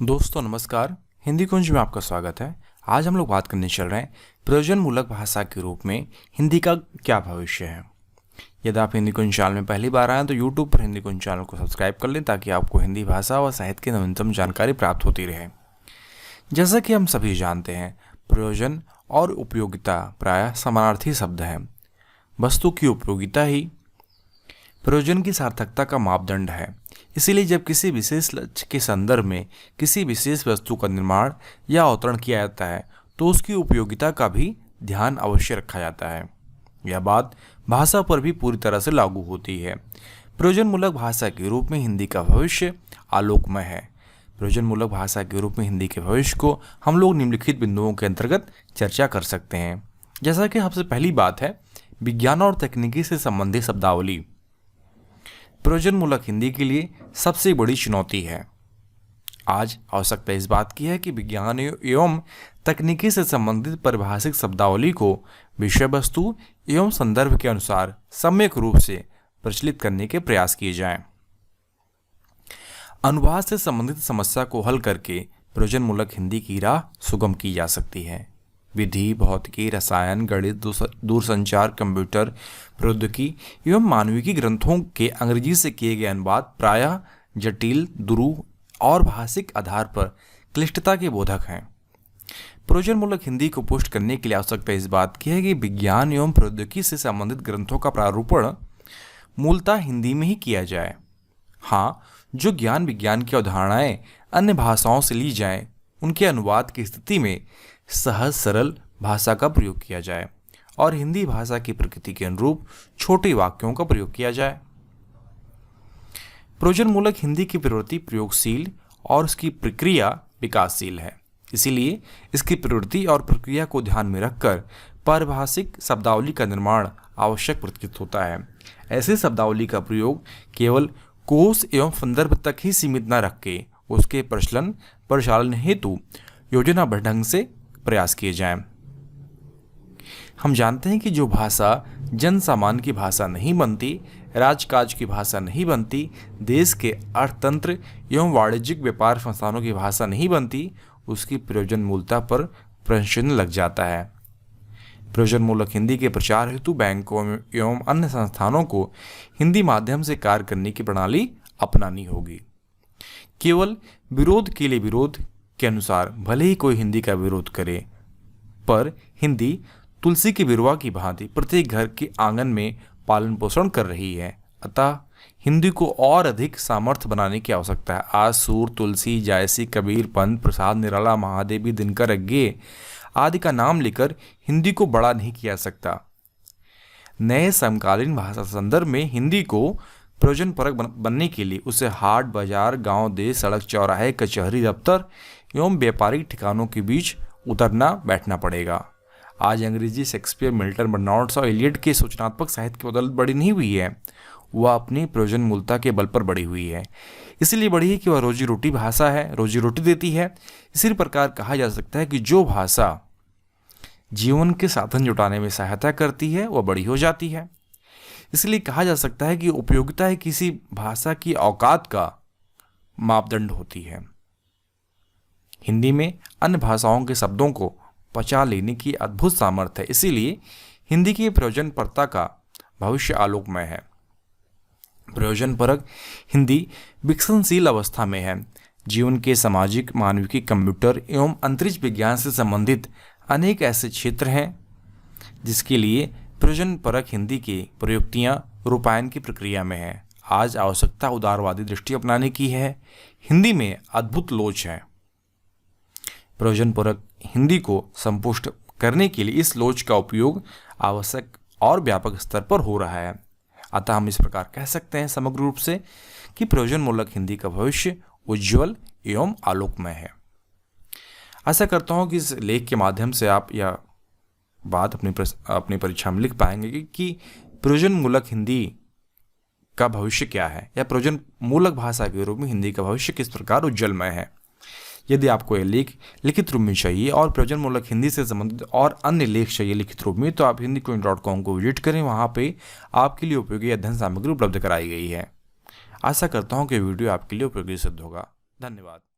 दोस्तों नमस्कार। हिंदी कुंज में आपका स्वागत है। आज हम लोग बात करने चल रहे हैं प्रयोजन मूलक भाषा के रूप में हिंदी का क्या भविष्य है। यदि आप हिंदी कुंज चैनल में पहली बार आए हैं तो यूट्यूब पर हिंदी कुंज चैनल को सब्सक्राइब कर लें ताकि आपको हिंदी भाषा व साहित्य की नवीनतम जानकारी प्राप्त होती रहे। जैसा कि हम सभी जानते हैं, प्रयोजन और उपयोगिता प्रायः समानार्थी शब्द हैं। वस्तु की उपयोगिता ही प्रयोजन की सार्थकता का मापदंड है। इसीलिए जब किसी विशेष लक्ष्य के संदर्भ में किसी विशेष वस्तु का निर्माण या अवतरण किया जाता है तो उसकी उपयोगिता का भी ध्यान अवश्य रखा जाता है। यह बात भाषा पर भी पूरी तरह से लागू होती है। प्रयोजन मूलक भाषा के रूप में हिंदी का भविष्य आलोकमय है। प्रयोजन मूलक भाषा के रूप में हिंदी के भविष्य को हम लोग निम्नलिखित बिंदुओं के अंतर्गत चर्चा कर सकते हैं। जैसा कि सबसे पहली बात है विज्ञान और तकनीकी से संबंधित शब्दावली। प्रयोजन मूलक हिंदी के लिए सबसे बड़ी चुनौती है। आज आवश्यकता इस बात की है कि विज्ञान एवं तकनीकी से संबंधित परिभाषिक शब्दावली को विषय वस्तु एवं संदर्भ के अनुसार सम्यक रूप से प्रचलित करने के प्रयास किए जाएं। अनुवाद से संबंधित समस्या को हल करके प्रयोजन मूलक हिंदी की राह सुगम की जा सकती है। विधि, भौतिकी, रसायन, गणित, दूरसंचार, कंप्यूटर प्रौद्योगिकी एवं मानविकी ग्रंथों के अंग्रेजी से किए गए अनुवाद प्रायः जटिल, दुरूह और भाषिक आधार पर क्लिष्टता के बोधक हैं। प्रयोजन मूलक हिंदी को पुष्ट करने के लिए आवश्यकता इस बात की है कि विज्ञान एवं प्रौद्योगिकी से संबंधित ग्रंथों का प्रारूपण मूलतः हिंदी में ही किया जाए। हाँ, जो ज्ञान विज्ञान की अवधारणाएं अन्य भाषाओं से ली जाएं, उनके अनुवाद की स्थिति में सहज सरल भाषा का प्रयोग किया जाए और हिंदी भाषा की प्रकृति के अनुरूप छोटे वाक्यों का प्रयोग किया जाए। प्रयोजन मूलक हिंदी की प्रवृत्ति प्रयोगशील और उसकी प्रक्रिया विकासशील है। इसीलिए इसकी प्रवृत्ति और प्रक्रिया को ध्यान में रखकर पारिभाषिक शब्दावली का निर्माण आवश्यक प्रतीत होता है। ऐसे शब्दावली का प्रयोग केवल कोश एवं संदर्भ तक ही सीमित न रख के उसके प्रचालन हेतु योजनाबद्ध ढंग से प्रयास किए जाएं। हम जानते हैं कि जो भाषा जन सामान्य की भाषा नहीं बनती, राजकाज की भाषा नहीं बनती, देश के अर्थतंत्र एवं वाणिज्यिक व्यापार संस्थानों की भाषा नहीं बनती, उसकी प्रयोजन मूलता पर प्रश्न लग जाता है। प्रयोजन मूलक हिंदी के प्रचार हेतु बैंकों एवं अन्य संस्थानों को हिंदी माध्यम से कार्य करने की प्रणाली अपनानी होगी। केवल विरोध के लिए विरोध के अनुसार भले ही कोई हिंदी का विरोध करे, पर हिंदी तुलसी की बिरुवा की भांति प्रत्येक घर के आंगन में पालन पोषण कर रही है। अतः हिंदी को और अधिक सामर्थ्य बनाने की आवश्यकता है। आज सूर, तुलसी, जायसी, कबीर, पंत, प्रसाद, निराला, महादेवी, दिनकर, अज्ञे आदि का नाम लेकर हिंदी को बड़ा नहीं किया जा सकता। नए समकालीन भाषा संदर्भ में हिंदी को प्रयोजन परक बनने के लिए उसे हाट, बाजार, गांव, देश, सड़क, चौराहे, कचहरी, दफ्तर एवं व्यापारिक ठिकानों के बीच उतरना बैठना पड़ेगा। आज अंग्रेजी शेक्सपियर, मिल्टन, बर्नार्ड और एलियट के सूचनात्मक साहित्य की बदौलत बड़ी नहीं हुई है, वह अपनी प्रयोजन मूलता के बल पर बढ़ी हुई है। इसलिए बढ़ी है कि वह रोजी रोटी भाषा है, रोजी रोटी देती है। इसी प्रकार कहा जा सकता है कि जो भाषा जीवन के साधन जुटाने में सहायता करती है वह बड़ी हो जाती है। इसलिए कहा जा सकता है कि उपयोगिता ही किसी भाषा की औकात का मापदंड होती है। हिंदी में अन्य भाषाओं के शब्दों को पचा लेने की अद्भुत सामर्थ्य है। इसीलिए हिंदी की प्रयोजन परता का भविष्य आलोकमय है। प्रयोजन परक हिंदी विकसनशील अवस्था में है। जीवन के सामाजिक, मानविकी, कंप्यूटर एवं अंतरिक्ष विज्ञान से संबंधित अनेक ऐसे क्षेत्र हैं जिसके लिए प्रयोजन परक हिंदी की प्रयुक्तियां रूपायन की प्रक्रिया में है। आज आवश्यकता उदारवादी दृष्टि अपनाने की है। हिंदी में अद्भुत लोच है। प्रयोजन परक हिंदी को संपुष्ट करने के लिए इस लोच का उपयोग आवश्यक और व्यापक स्तर पर हो रहा है। अतः हम इस प्रकार कह सकते हैं समग्र रूप से कि प्रयोजन मूलक हिंदी का भविष्य उज्ज्वल एवं आलोकमय है। आशा करता हूँ कि इस लेख के माध्यम से आप यह बात अपनी परीक्षा में लिख पाएंगे कि प्रयोजन मूलक हिंदी का भविष्य क्या है, या प्रयोजन मूलक भाषा के रूप में हिंदी का भविष्य किस प्रकार उज्ज्वलमय है। यदि आपको यह लेख लिखित रूप में चाहिए और प्रयोजन मूलक हिंदी से संबंधित और अन्य लेख चाहिए लिखित रूप में, तो आप hindicoin.com को विजिट करें। वहाँ पे आपके लिए उपयोगी अध्ययन सामग्री उपलब्ध कराई गई है। आशा करता हूँ कि वीडियो आपके लिए उपयोगी सिद्ध होगा। धन्यवाद।